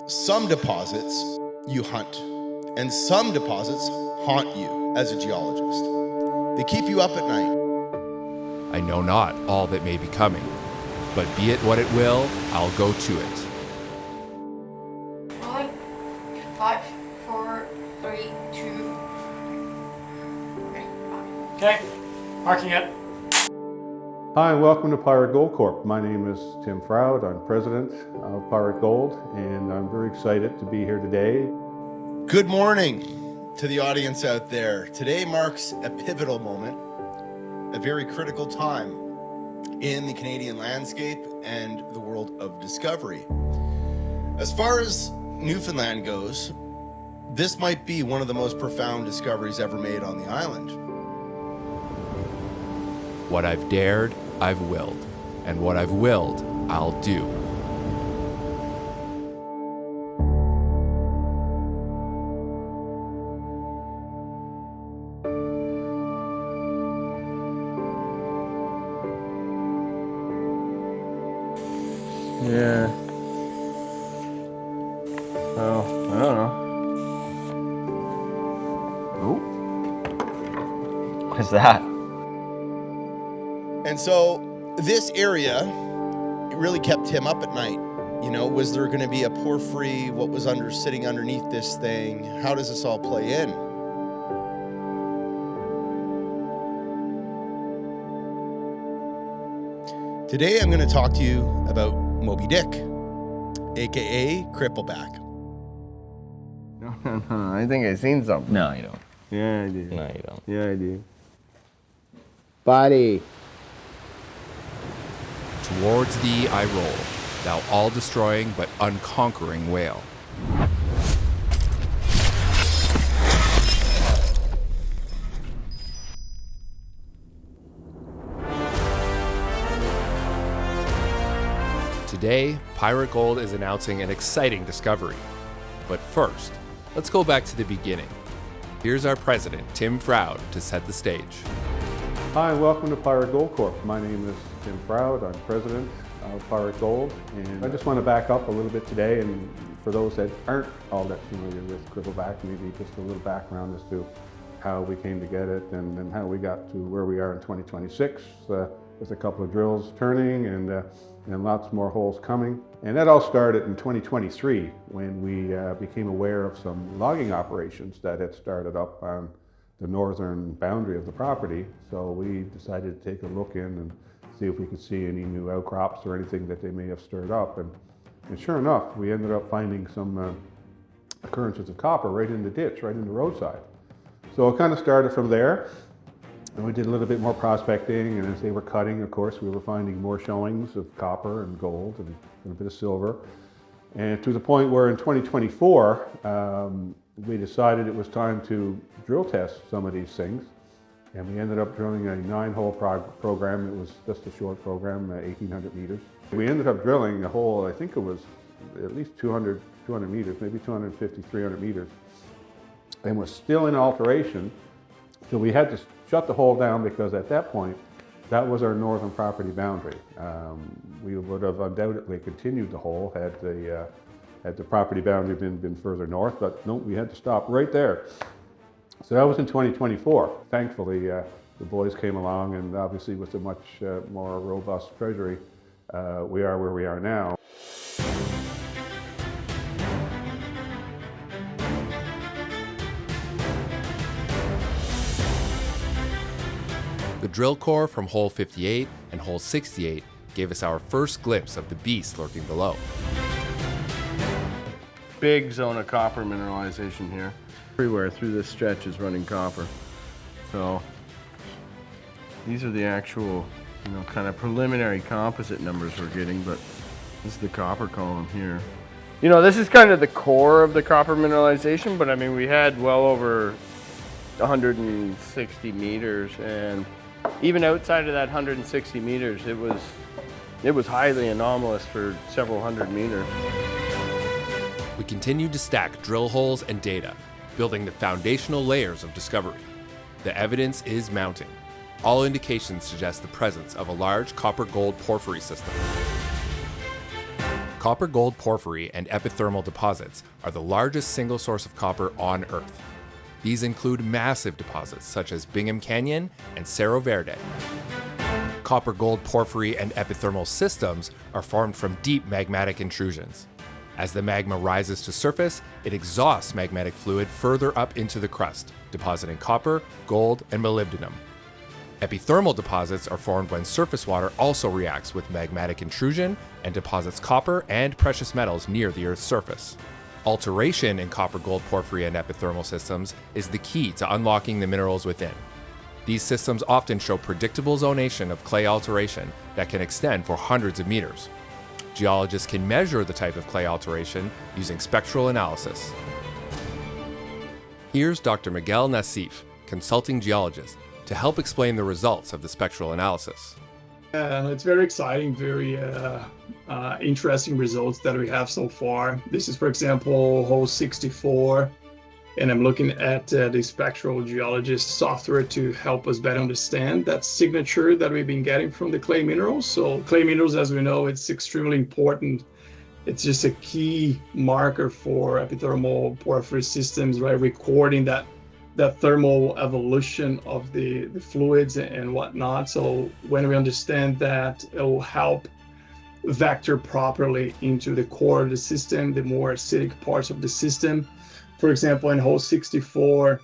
Some deposits you hunt, and some deposits haunt you as a geologist. They keep you up at night. I know not all that may be coming, but be it what it will, I'll go to it. 5, 4, 3, 2. Okay, marking it. Hi, and welcome to Pirate Gold Corp. My name is Tim Froud. I'm president of Pirate Gold, and I'm very excited to be here today. Good morning to the audience out there. Today marks a pivotal moment, a very critical time in the Canadian landscape and the world of discovery. As far as Newfoundland goes, this might be one of the most profound discoveries ever made on the island. What I've dared, I've willed, and what I've willed, I'll do. Yeah. Oh, I don't know. Oh. What's that? And so this area, it really kept him up at night. You know, was there going to be a porphyry? What was sitting underneath this thing? How does this all play in? Today I'm going to talk to you about Moby Dick, aka Crippleback. No. I think I've seen something. No, you don't. Yeah, I do. No, you don't. Yeah, I do. Buddy. Towards thee I roll, thou all-destroying but unconquering whale. Today, Pirate Gold is announcing an exciting discovery. But first, let's go back to the beginning. Here's our president, Tim Froud, to set the stage. Hi, and welcome to Pirate Gold Corp. My name is Tim Froud. I'm president of Pirate Gold, and I just want to back up a little bit today, and for those that aren't all that familiar with Crippleback, maybe just a little background as to how we came to get it and how we got to where we are in 2026 with a couple of drills turning and lots more holes coming. And that all started in 2023 when we became aware of some logging operations that had started up on the northern boundary of the property. So we decided to take a look in and see if we could see any new outcrops or anything that they may have stirred up. And sure enough, we ended up finding some occurrences of copper right in the ditch, right in the roadside. So it kind of started from there. And we did a little bit more prospecting, and as they were cutting, of course, we were finding more showings of copper and gold and a bit of silver. And to the point where in 2024, we decided it was time to drill test some of these things. And we ended up drilling a 9-hole program. It was just a short program, 1,800 meters. We ended up drilling a hole, I think it was at least 200 meters, maybe 250, 300 meters. And we're still in alteration. So we had to shut the hole down because at that point, that was our northern property boundary. We would have undoubtedly continued the hole had the property boundary been further north, but no, we had to stop right there. So that was in 2024. Thankfully, the boys came along, and obviously with a much more robust treasury, we are where we are now. The drill core from hole 58 and hole 68 gave us our first glimpse of the beast lurking below. Big zone of copper mineralization here. Everywhere through this stretch is running copper. So these are the actual, kind of preliminary composite numbers we're getting, but this is the copper column here. This is kind of the core of the copper mineralization, but I mean, we had well over 160 meters, and even outside of that 160 meters, it was highly anomalous for several hundred meters. We continued to stack drill holes and data, building the foundational layers of discovery. The evidence is mounting. All indications suggest the presence of a large copper-gold porphyry system. Copper, gold, porphyry, and epithermal deposits are the largest single source of copper on Earth. These include massive deposits such as Bingham Canyon and Cerro Verde. Copper, gold, porphyry, and epithermal systems are formed from deep magmatic intrusions. As the magma rises to surface, it exhausts magmatic fluid further up into the crust, depositing copper, gold, and molybdenum. Epithermal deposits are formed when surface water also reacts with magmatic intrusion and deposits copper and precious metals near the Earth's surface. Alteration in copper, gold, porphyry, and epithermal systems is the key to unlocking the minerals within. These systems often show predictable zonation of clay alteration that can extend for hundreds of meters. Geologists can measure the type of clay alteration using spectral analysis. Here's Dr. Miguel Nassif, consulting geologist, to help explain the results of the spectral analysis. It's very exciting, very interesting results that we have so far. This is, for example, hole 64, and I'm looking at the spectral geologist software to help us better understand that signature that we've been getting from the clay minerals. So clay minerals, as we know, it's extremely important. It's just a key marker for epithermal porphyry systems, right? Recording that thermal evolution of the fluids and whatnot. So when we understand that, it will help vector properly into the core of the system, the more acidic parts of the system. For example, in hole 64,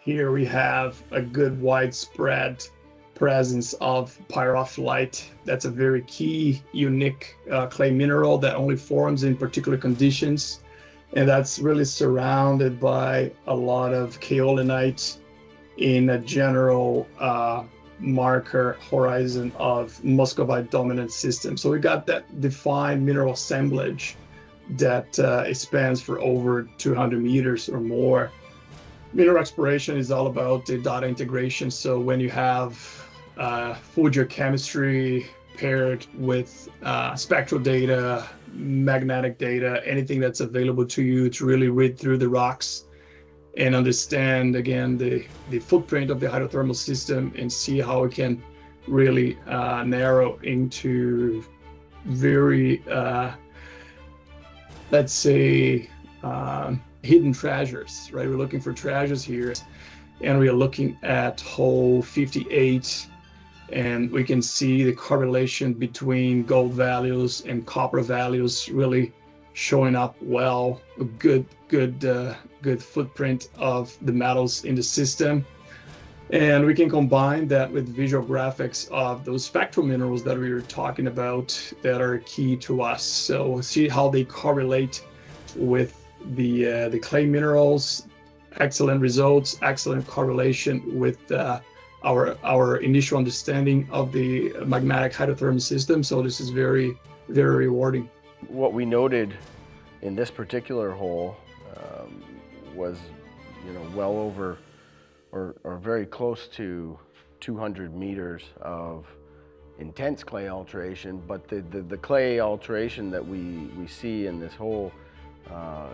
here we have a good widespread presence of pyrophyllite. That's a very key, unique clay mineral that only forms in particular conditions. And that's really surrounded by a lot of kaolinite in a general marker horizon of muscovite dominant system. So we got that defined mineral assemblage that spans for over 200 meters or more. Mineral exploration is all about the data integration. So when you have full geochemistry paired with spectral data, magnetic data, anything that's available to you to really read through the rocks and understand, again, the footprint of the hydrothermal system and see how it can really narrow into very, let's say, hidden treasures, right? We're looking for treasures here, and we are looking at hole 58, and we can see the correlation between gold values and copper values really showing up well. A good footprint of the metals in the system. And we can combine that with visual graphics of those spectral minerals that we were talking about that are key to us. So see how they correlate with the clay minerals. Excellent results, excellent correlation with our initial understanding of the magmatic hydrothermal system. So this is very, very rewarding. What we noted in this particular hole was, well over or very close to 200 meters of intense clay alteration, but the clay alteration that we see in this hole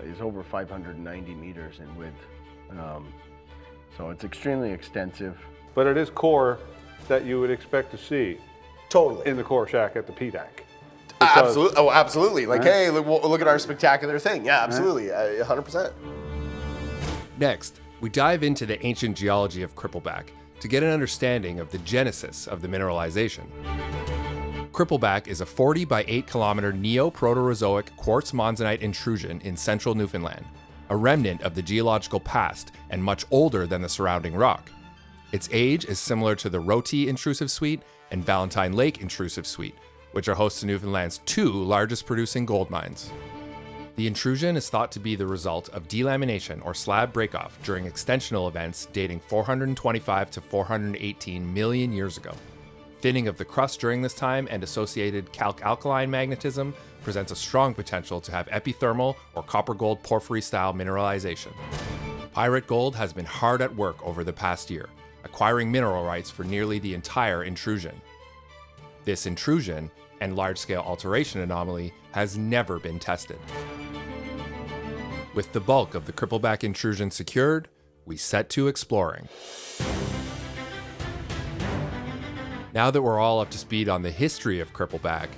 is over 590 meters in width. So it's extremely extensive. But it is core that you would expect to see Totally. in the core shack at the PDAC. Absolutely. Oh, absolutely. Like, hey, look at our spectacular thing. Yeah, absolutely. 100%. Next, we dive into the ancient geology of Crippleback to get an understanding of the genesis of the mineralization. Crippleback is a 40 by 8 kilometer Neoproterozoic quartz monzonite intrusion in central Newfoundland, a remnant of the geological past and much older than the surrounding rock. Its age is similar to the Roti intrusive suite and Valentine Lake intrusive suite, which are host to Newfoundland's two largest producing gold mines. The intrusion is thought to be the result of delamination or slab breakoff during extensional events dating 425 to 418 million years ago. Thinning of the crust during this time and associated calc-alkaline magnetism presents a strong potential to have epithermal or copper-gold porphyry-style mineralization. Pirate Gold has been hard at work over the past year, acquiring mineral rights for nearly the entire intrusion. This intrusion and large-scale alteration anomaly has never been tested. With the bulk of the Crippleback intrusion secured, we set to exploring. Now that we're all up to speed on the history of Crippleback,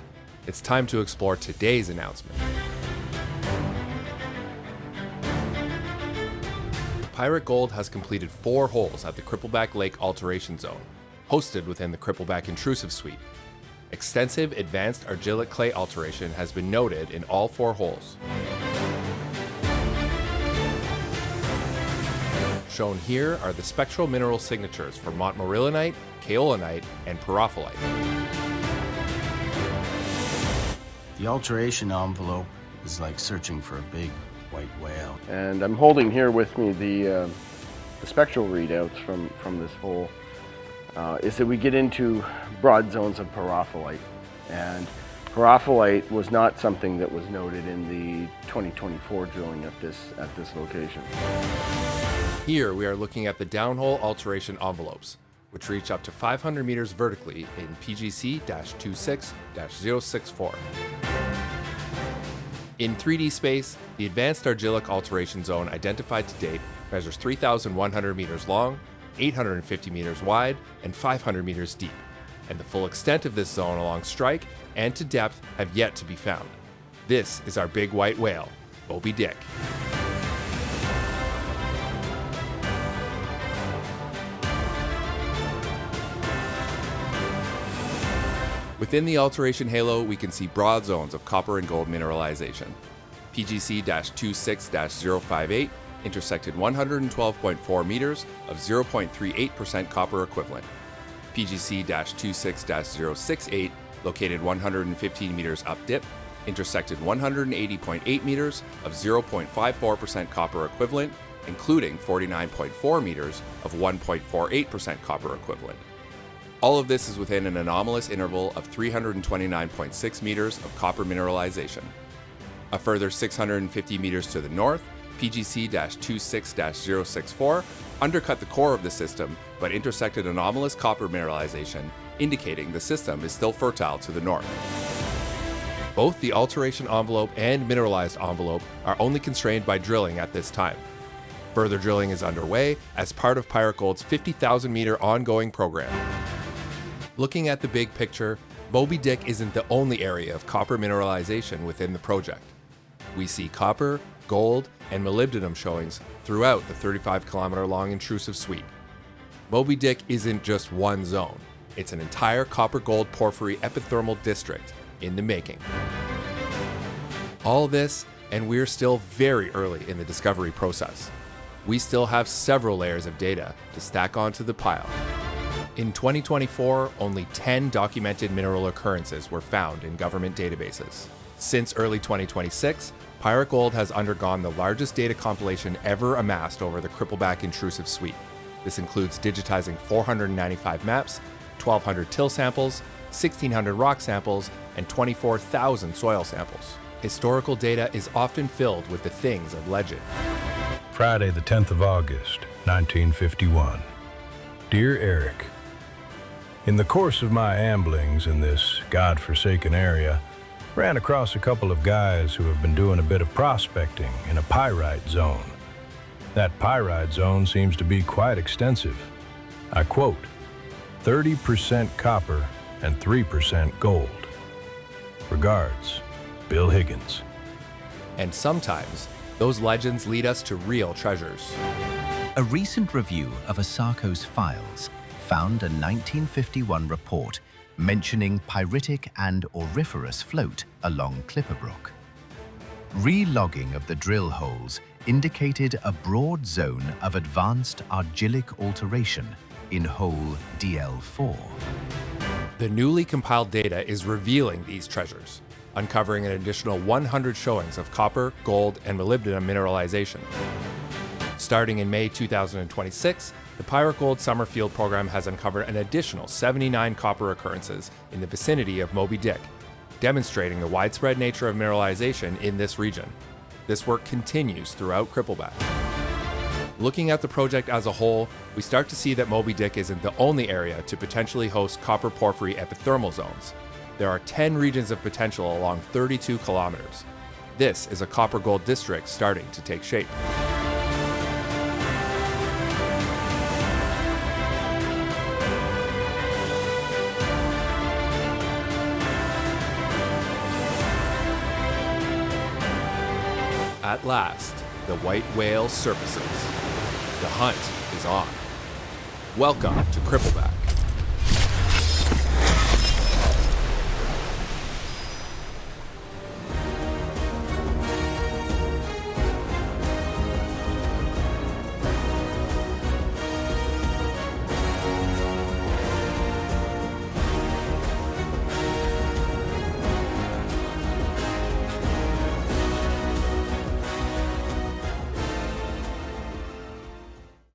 it's time to explore today's announcement. Pirate Gold has completed 4 holes at the Crippleback Lake Alteration Zone, hosted within the Crippleback Intrusive Suite. Extensive advanced argillic clay alteration has been noted in all 4 holes. Shown here are the spectral mineral signatures for montmorillonite, kaolinite, and porphyryte. The alteration envelope is like searching for a big white whale. And I'm holding here with me the spectral readouts from this hole. Is that we get into broad zones of porphyryte, and porphyryte was not something that was noted in the 2024 drilling at this location. Here we are looking at the downhole alteration envelopes, which reach up to 500 meters vertically in PGC-26-064. In 3D space, the advanced argillic alteration zone identified to date measures 3,100 meters long, 850 meters wide, and 500 meters deep, and the full extent of this zone along strike and to depth have yet to be found. This is our big white whale, Moby Dick. Within the alteration halo, we can see broad zones of copper and gold mineralization. PGC-26-058 intersected 112.4 meters of 0.38% copper equivalent. PGC-26-068, located 115 meters up dip, intersected 180.8 meters of 0.54% copper equivalent, including 49.4 meters of 1.48% copper equivalent. All of this is within an anomalous interval of 329.6 meters of copper mineralization. A further 650 meters to the north, PGC-26-064 undercut the core of the system but intersected anomalous copper mineralization, indicating the system is still fertile to the north. Both the alteration envelope and mineralized envelope are only constrained by drilling at this time. Further drilling is underway as part of Pirate Gold's 50,000 meter ongoing program. Looking at the big picture, Moby Dick isn't the only area of copper mineralization within the project. We see copper, gold, and molybdenum showings throughout the 35-kilometer-long intrusive suite. Moby Dick isn't just one zone, it's an entire copper-gold porphyry epithermal district in the making. All this, and we're still very early in the discovery process. We still have several layers of data to stack onto the pile. In 2024, only 10 documented mineral occurrences were found in government databases. Since early 2026, Pirate Gold has undergone the largest data compilation ever amassed over the Crippleback Intrusive Suite. This includes digitizing 495 maps, 1,200 till samples, 1,600 rock samples, and 24,000 soil samples. Historical data is often filled with the things of legend. Friday, the 10th of August, 1951. Dear Eric, in the course of my amblings in this God-forsaken area, ran across a couple of guys who have been doing a bit of prospecting in a pyrite zone. That pyrite zone seems to be quite extensive. I quote, 30% copper and 3% gold. Regards, Bill Higgins. And sometimes, those legends lead us to real treasures. A recent review of Asako's files found a 1951 report mentioning pyritic and auriferous float along Clipperbrook. Re-logging of the drill holes indicated a broad zone of advanced argillic alteration in hole DL4. The newly compiled data is revealing these treasures, uncovering an additional 100 showings of copper, gold, and molybdenum mineralization. Starting in May 2026, the Pirate Gold Summerfield program has uncovered an additional 79 copper occurrences in the vicinity of Moby Dick, demonstrating the widespread nature of mineralization in this region. This work continues throughout Crippleback. Looking at the project as a whole, we start to see that Moby Dick isn't the only area to potentially host copper porphyry epithermal zones. There are 10 regions of potential along 32 kilometers. This is a copper-gold district starting to take shape. At last, the white whale surfaces. The hunt is on. Welcome to Crippleback.